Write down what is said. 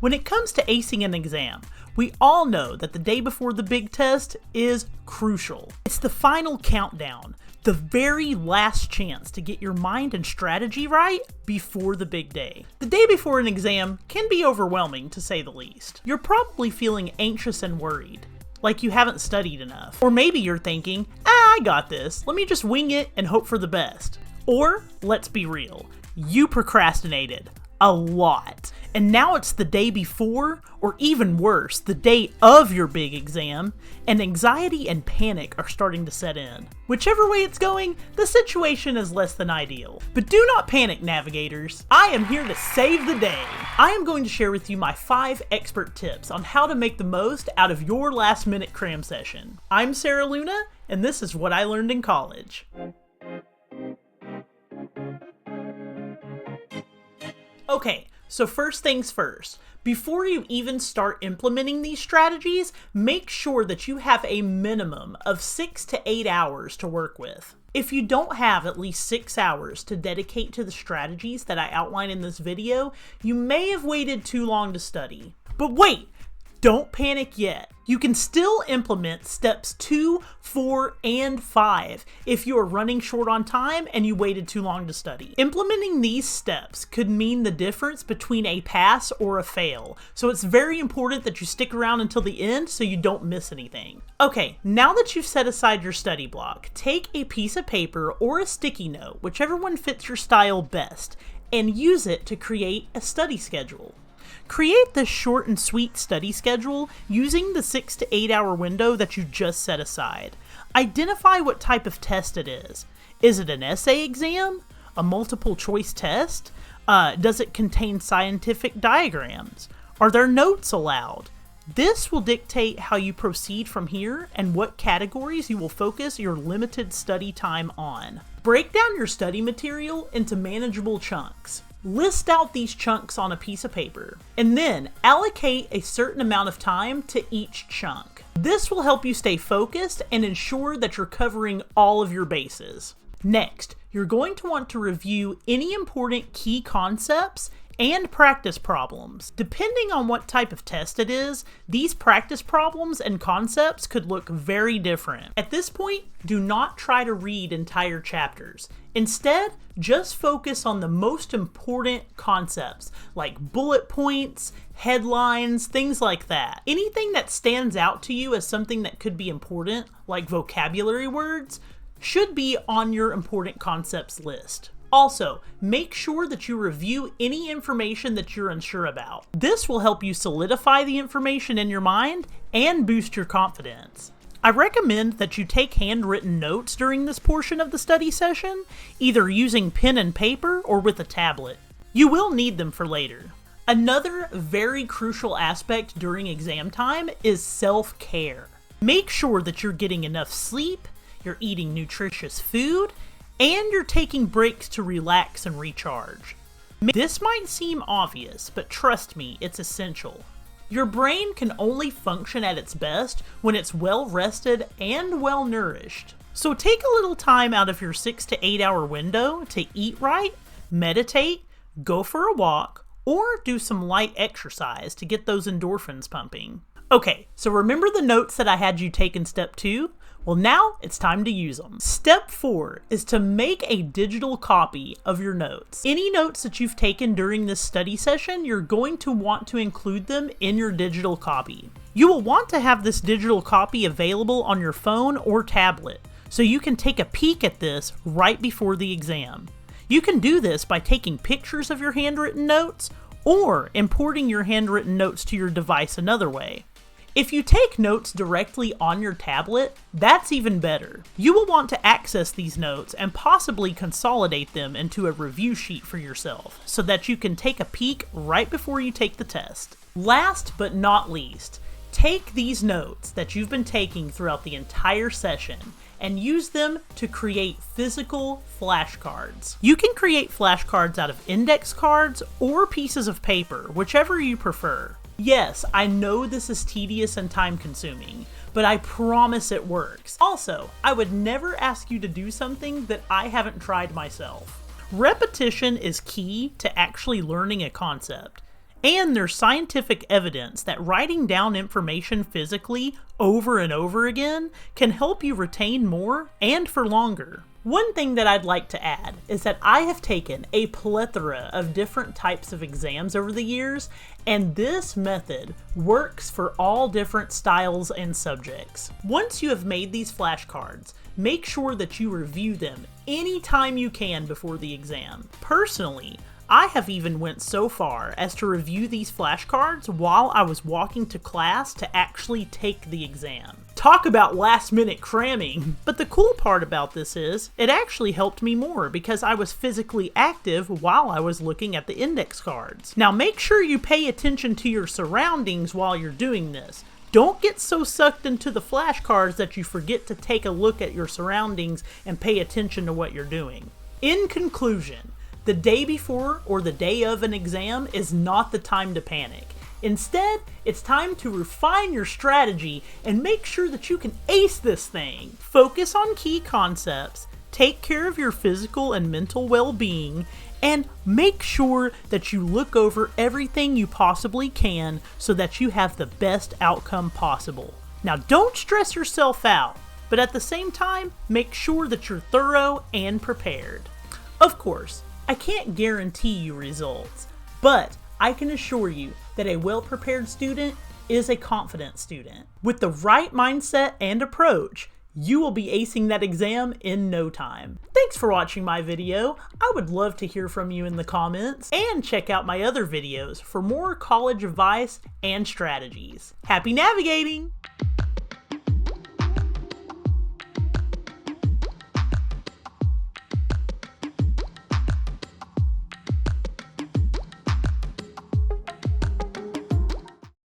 When it comes to acing an exam, we all know that the day before the big test is crucial. It's the final countdown, the very last chance to get your mind and strategy right before the big day. The day before an exam can be overwhelming, to say the least. You're probably feeling anxious and worried, like you haven't studied enough. Or maybe you're thinking, I got this, let me just wing it and hope for the best. Or, let's be real, you procrastinated a lot. And now it's the day before, or even worse, the day of your big exam, and anxiety and panic are starting to set in. Whichever way it's going, the situation is less than ideal. But do not panic, navigators. I am here to save the day. I am going to share with you my 5 expert tips on how to make the most out of your last minute cram session. I'm Sarah Luna, and this is what I learned in college. Okay, so first things first. Before you even start implementing these strategies, make sure that you have a minimum of 6 to 8 hours to work with. If you don't have at least 6 hours to dedicate to the strategies that I outline in this video, you may have waited too long to study. But wait! Don't panic yet. You can still implement steps 2, 4, and 5 if you are running short on time and you waited too long to study. Implementing these steps could mean the difference between a pass or a fail, so it's very important that you stick around until the end so you don't miss anything. Okay, now that you've set aside your study block, take a piece of paper or a sticky note, whichever one fits your style best, and use it to create a study schedule. Create this short and sweet study schedule using the 6 to 8 hour window that you just set aside. Identify what type of test it is. Is it an essay exam? A multiple choice test? Does it contain scientific diagrams? Are there notes allowed? This will dictate how you proceed from here and what categories you will focus your limited study time on. Break down your study material into manageable chunks. List out these chunks on a piece of paper, and then allocate a certain amount of time to each chunk. This will help you stay focused and ensure that you're covering all of your bases. Next, you're going to want to review any important key concepts and practice problems. Depending on what type of test it is, these practice problems and concepts could look very different. At this point, do not try to read entire chapters. Instead, just focus on the most important concepts, like bullet points, headlines, things like that. Anything that stands out to you as something that could be important, like vocabulary words, should be on your important concepts list. Also, make sure that you review any information that you're unsure about. This will help you solidify the information in your mind and boost your confidence. I recommend that you take handwritten notes during this portion of the study session, either using pen and paper or with a tablet. You will need them for later. Another very crucial aspect during exam time is self-care. Make sure that you're getting enough sleep, you're eating nutritious food, and you're taking breaks to relax and recharge. This might seem obvious, but trust me, it's essential. Your brain can only function at its best when it's well rested and well nourished. So take a little time out of your 6 to 8 hour window to eat right, meditate, go for a walk, or do some light exercise to get those endorphins pumping. Okay, so remember the notes that I had you take in step 2? Well, now it's time to use them. Step 4 is to make a digital copy of your notes. Any notes that you've taken during this study session, you're going to want to include them in your digital copy. You will want to have this digital copy available on your phone or tablet, so you can take a peek at this right before the exam. You can do this by taking pictures of your handwritten notes, or importing your handwritten notes to your device another way. If you take notes directly on your tablet, that's even better. You will want to access these notes and possibly consolidate them into a review sheet for yourself, so that you can take a peek right before you take the test. Last but not least, take these notes that you've been taking throughout the entire session and use them to create physical flashcards. You can create flashcards out of index cards or pieces of paper, whichever you prefer. Yes, I know this is tedious and time-consuming, but I promise it works. Also, I would never ask you to do something that I haven't tried myself. Repetition is key to actually learning a concept, And there's scientific evidence that writing down information physically over and over again can help you retain more and for longer. One thing that I'd like to add is that I have taken a plethora of different types of exams over the years, and this method works for all different styles and subjects. Once you have made these flashcards, make sure that you review them anytime you can before the exam. Personally, I have even went so far as to review these flashcards while I was walking to class to actually take the exam. Talk about last minute cramming! But the cool part about this is, it actually helped me more because I was physically active while I was looking at the index cards. Now make sure you pay attention to your surroundings while you're doing this. Don't get so sucked into the flashcards that you forget to take a look at your surroundings and pay attention to what you're doing. In conclusion, the day before or the day of an exam is not the time to panic. Instead, it's time to refine your strategy and make sure that you can ace this thing. Focus on key concepts, take care of your physical and mental well-being, and make sure that you look over everything you possibly can so that you have the best outcome possible. Now, don't stress yourself out, but at the same time, make sure that you're thorough and prepared. Of course, I can't guarantee you results, but I can assure you that a well-prepared student is a confident student. With the right mindset and approach, you will be acing that exam in no time. Thanks for watching my video. I would love to hear from you in the comments, and check out my other videos for more college advice and strategies. Happy navigating!